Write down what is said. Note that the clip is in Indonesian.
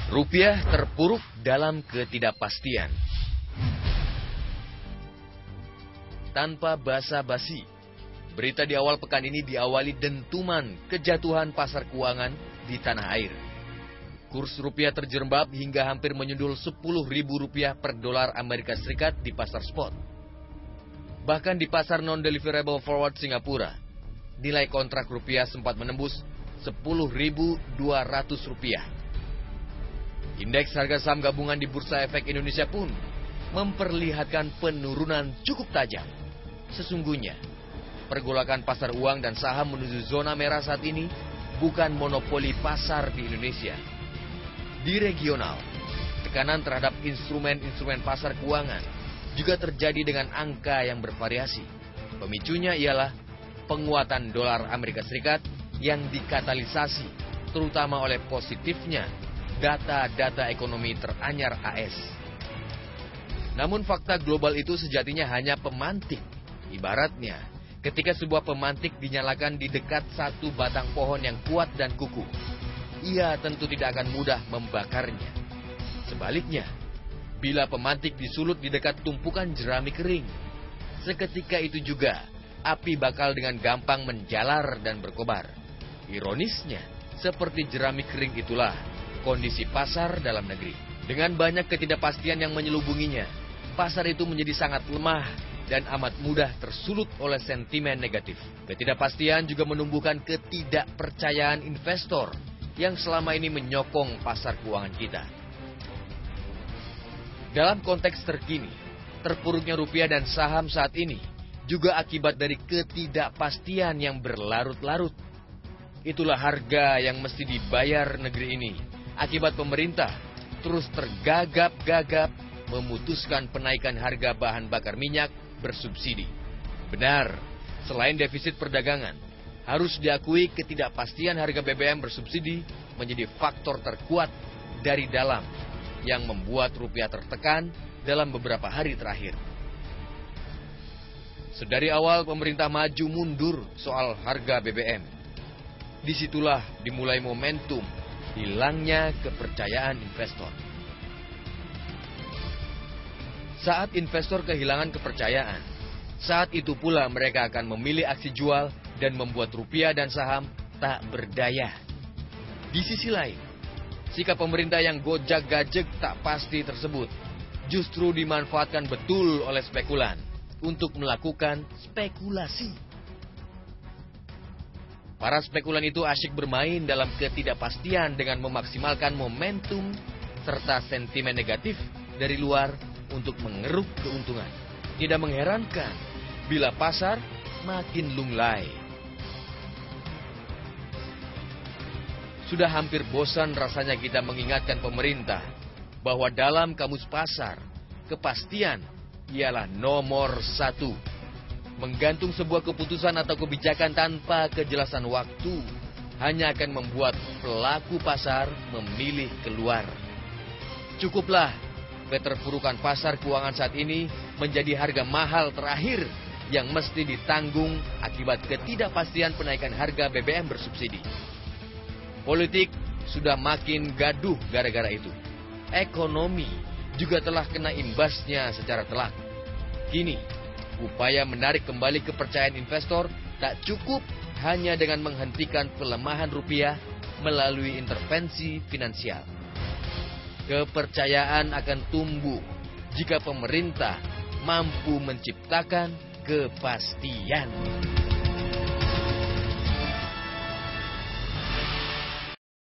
Rupiah terpuruk dalam ketidakpastian. Tanpa basa-basi, berita di awal pekan ini diawali dentuman kejatuhan pasar keuangan di tanah air. Kurs rupiah terjerembab hingga hampir menyundul Rp10.000 per dolar Amerika Serikat di pasar spot. Bahkan di pasar non-deliverable forward Singapura, nilai kontrak rupiah sempat menembus Rp10.200. Indeks harga saham gabungan di Bursa Efek Indonesia pun memperlihatkan penurunan cukup tajam. Sesungguhnya, pergolakan pasar uang dan saham menuju zona merah saat ini bukan monopoli pasar di Indonesia. Di regional, tekanan terhadap instrumen-instrumen pasar keuangan juga terjadi dengan angka yang bervariasi. Pemicunya ialah penguatan dolar Amerika Serikat yang dikatalisasi terutama oleh positifnya data-data ekonomi teranyar AS. Namun fakta global itu sejatinya hanya pemantik. Ibaratnya, ketika sebuah pemantik dinyalakan di dekat satu batang pohon yang kuat dan kukuh, ia tentu tidak akan mudah membakarnya. Sebaliknya, bila pemantik disulut di dekat tumpukan jerami kering, seketika itu juga api bakal dengan gampang menjalar dan berkobar. Ironisnya, seperti jerami kering itulah kondisi pasar dalam negeri. Dengan banyak ketidakpastian yang menyelubunginya, pasar itu menjadi sangat lemah dan amat mudah tersulut oleh sentimen negatif. Ketidakpastian juga menumbuhkan ketidakpercayaan investor yang selama ini menyokong pasar keuangan kita. Dalam konteks terkini, terpuruknya rupiah dan saham saat ini juga akibat dari ketidakpastian yang berlarut-larut. Itulah harga yang mesti dibayar negeri ini akibat pemerintah terus tergagap-gagap memutuskan penaikan harga bahan bakar minyak bersubsidi. Benar, selain defisit perdagangan, harus diakui ketidakpastian harga BBM bersubsidi menjadi faktor terkuat dari dalam yang membuat rupiah tertekan dalam beberapa hari terakhir. Sedari awal pemerintah maju mundur soal harga BBM, disitulah dimulai momentum hilangnya kepercayaan investor. Saat investor kehilangan kepercayaan, saat itu pula mereka akan memilih aksi jual dan membuat rupiah dan saham tak berdaya. Di sisi lain, sikap pemerintah yang gojak-gajek tak pasti tersebut justru dimanfaatkan betul oleh spekulan untuk melakukan spekulasi. Para spekulan itu asyik bermain dalam ketidakpastian dengan memaksimalkan momentum serta sentimen negatif dari luar untuk mengeruk keuntungan. Tidak mengherankan bila pasar makin lunglai. Sudah hampir bosan rasanya kita mengingatkan pemerintah bahwa dalam kamus pasar, kepastian ialah nomor 1. Menggantung sebuah keputusan atau kebijakan tanpa kejelasan waktu hanya akan membuat pelaku pasar memilih keluar. Cukuplah keterpurukan pasar keuangan saat ini menjadi harga mahal terakhir yang mesti ditanggung akibat ketidakpastian penaikan harga BBM bersubsidi. Politik sudah makin gaduh gara-gara itu. Ekonomi juga telah kena imbasnya secara telak. Kini, upaya menarik kembali kepercayaan investor tak cukup hanya dengan menghentikan pelemahan rupiah melalui intervensi finansial. Kepercayaan akan tumbuh jika pemerintah mampu menciptakan kepastian.